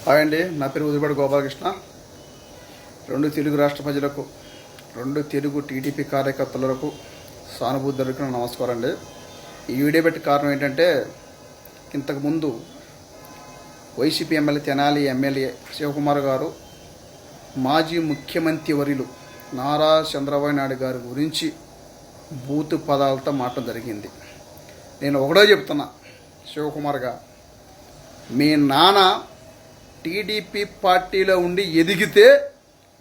Hi అండి, నా పేరు ఉదిపాటి గోపాలకృష్ణ. రెండు తెలుగు రాష్ట్ర ప్రజలకు, రెండు తెలుగు టీడీపీ కార్యకర్తలకు, సానుభూతులకు నమస్కారం అండి. ఈ వీడియో పెట్టి కారణం ఏంటంటే, ఇంతకుముందు వైసీపీ ఎమ్మెల్యే తెనాలి ఎమ్మెల్యే శివకుమార్ గారు మాజీ ముఖ్యమంత్రి వర్యులు నారా చంద్రబాబు నాయుడు గారి గురించి బూతు పదాలతో మాటలు జరిగింది. నేను ఒకటే చెప్తున్నా, శివకుమార్ గారు, మీ నాన్న టీడీపీ పార్టీలో ఉండి ఎదిగితే,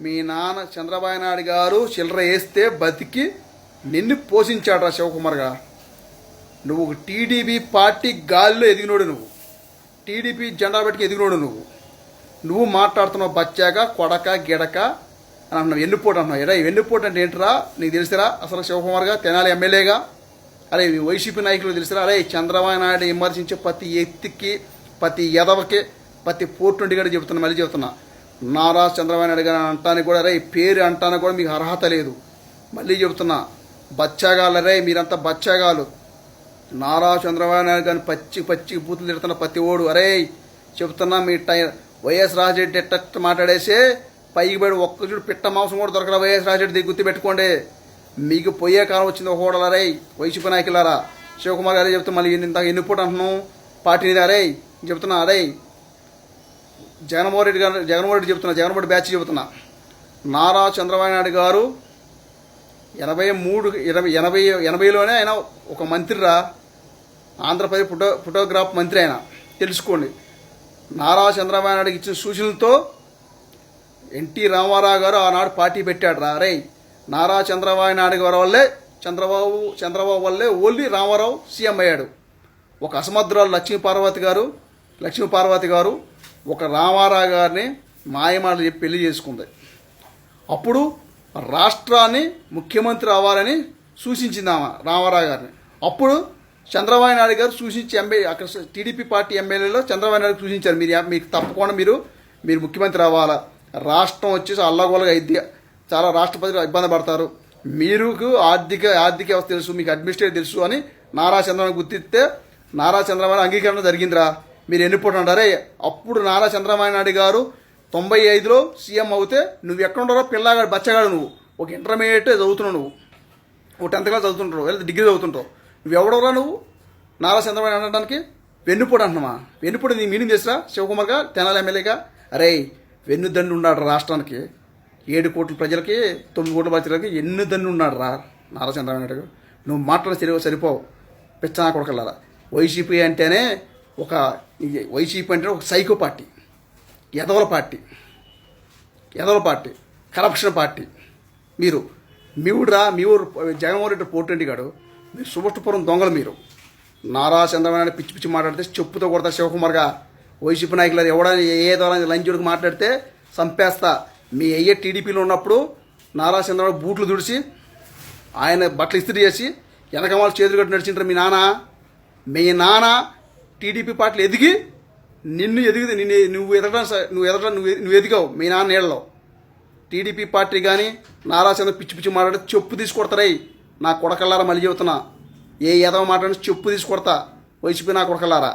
మీ నాన్న చంద్రబాబు నాయుడు గారు చిల్లర వేస్తే బతికి నిన్ను పోషించాడు రా శివకుమార్ గారు. నువ్వు టీడీపీ పార్టీ గాలిలో ఎదిగినోడు, నువ్వు టీడీపీ జెండా పెట్టుకు ఎదిగినోడు. నువ్వు మాట్లాడుతున్నావు బచ్చాగా, కొడక గిడక అని అంటున్నావు, ఎన్నుపోటు అంటున్నావు. ఎడా ఎన్నుపోటు అంటే ఏంటరా నీకు తెలుసురా? అసలు శివకుమార్ గారు తెనాలి ఎమ్మెల్యేగా, అరే వైసీపీ నాయకులు తెలుసురా? అరే చంద్రబాబు నాయుడు విమర్శించే ప్రతి ఎత్తికి, ప్రతి ఎదవకి, ప్రతి పోర్టుండి కూడా చెబుతున్నా, మళ్ళీ చెబుతున్నా, నారా చంద్రబాబు నాయుడు గారు అంటానికి కూడా, రే పేరు అంటానికి కూడా మీకు అర్హత లేదు. మళ్ళీ చెబుతున్నా, బచ్చాగాలు, రే మీరంతా బచ్చాగాలు. నారా చంద్రబాబు నాయుడు గారిని పచ్చి బూతులు తిడుతున్న ప్రతి ఓడు, అరే చెబుతున్నా, మీ వైఎస్ రాజరెడ్డి ఎట్ట మాట్లాడేసి పైకి పడి ఒక్క చూడు పిట్ట మాంసం కూడా దొరకరా వైఎస్ రాజరెడ్డి గుర్తు పెట్టుకోండి. మీకు పోయే కాలం వచ్చింది ఒక ఓడలా, రే వైసీపీ నాయకులారా. శివకుమార్ గారే చెప్తున్నా, మళ్ళీ ఇంత ఎన్నిపోటు అంటున్నాం పార్టీని, అరే చెప్తున్నా, అరే జగన్మోహన్ రెడ్డి చెప్తున్నా, జగన్మోహన్ రెడ్డి బ్యాచ్ చెబుతున్నా, నారా చంద్రబాబు నాయుడు గారు 80లోనే ఆయన ఒక మంత్రిరా, ఆంధ్రప్రదేశ్ ఫోటోగ్రాఫ్ మంత్రి. ఆయన తెలుసుకోండి. నారా చంద్రబాబు నాయుడుకి ఇచ్చిన సూచనలతో ఎన్టీ రామారావు గారు ఆనాడు పార్టీ పెట్టాడు రా. రే నారా చంద్రబాబు నాయుడు గారి వల్లే, చంద్రబాబు వల్లే ఓన్లీ రామారావు సీఎం అయ్యాడు. ఒక అసమర్థురాలు లక్ష్మీ పార్వతి గారు ఒక రామారావు గారిని మాయమాటలు చెప్పి పెళ్లి చేసుకుంది. అప్పుడు రాష్ట్రాన్ని ముఖ్యమంత్రి అవ్వాలని సూచించింది ఆమె రామారావు గారిని. అప్పుడు చంద్రబాబు నాయుడు గారు సూచించి అక్కడ టీడీపీ పార్టీ ఎమ్మెల్యేలో చంద్రబాబు నాయుడు సూచించారు, మీకు తప్పకుండా మీరు ముఖ్యమంత్రి అవ్వాలా, రాష్ట్రం వచ్చేసి అల్లగోలగా అయింది, చాలా రాష్ట్ర ప్రజలు ఇబ్బంది పడతారు, మీకు ఆర్థిక వ్యవస్థ తెలుసు, మీకు అడ్మినిస్ట్రేటివ్ తెలుసు అని నారా చంద్రబాబు గుర్తిస్తే నారా చంద్రబాబు అంగీకరణ జరిగిందిరా. మీరు ఎన్నిపోటు అంటారే? అప్పుడు నారా చంద్రబాబు నాయుడు గారు 95లో సీఎం అవుతే నువ్వు ఎక్కడుంటారో పిల్లగాడు బచ్చగాడు, నువ్వు ఒక ఇంటర్మీడియట్ చదువుతున్నావు, నువ్వు ఒక 10th క్లాస్ చదువుతుంటావు, లేదా డిగ్రీ చదువుతుంటావు. నువ్వు ఎవడరా నువ్వు నారా చంద్రబాబు నాయుడు అనడానికి? వెన్నుపోటు అంటున్నావా? వెన్నుపోటు నీ మీనింగ్ చేసిరా శివకుమార్ గారు తెనాలి ఎమ్మెల్యేగా? అరే వెన్నుదండు ఉన్నాడు రాష్ట్రానికి, 7 కోట్ల ప్రజలకి, 9 కోట్ల ప్రజలకి ఎన్నుదండు ఉన్నాడు రా నారా చంద్రబాబు నాయుడు గారు. నువ్వు మాట్లాడే సరిపోవు పిచ్చనా కొడకల్లారా. వైసీపీ అంటేనే ఒక సైకో పార్టీ, ఎదవల పార్టీ, కరప్షన్ పార్టీ. మీ ఊరు జగన్మోహన్ రెడ్డి పోర్టెంటి గాడు, మీరు సుభష్టపురం దొంగలు. మీరు నారా చంద్రబాబు నాయుడు పిచ్చి మాట్లాడితే చెప్పుతో కొడతా శివకుమార్గా. వైసీపీ నాయకులు ఎవడని ఏదో లంచుడికి మాట్లాడితే చంపేస్తా. మీ అయ్యే టీడీపీలో ఉన్నప్పుడు నారా చంద్రబాబు బూట్లు దుడిచి ఆయన బట్టలు ఇస్త్రీ చేసి వెనక వాళ్ళు చేతులు కట్టి నడిచింటారు. మీ నాన్న టీడీపీ పార్టీలు ఎదిగి నువ్వు ఎదిగావు. మీ నాన్న నీళ్ళలో టీడీపీ పార్టీ కానీ నారా చంద్ర పిచ్చి మాట్లాడితే చెప్పు తీసుకొడతారై నా కొడకల్లారా. మళ్ళీ చెబుతున్నా, ఏ ఎదవ మాట్లాడి చెప్పు తీసుకొడతా వైసీపీ నా కొడకల్లారా.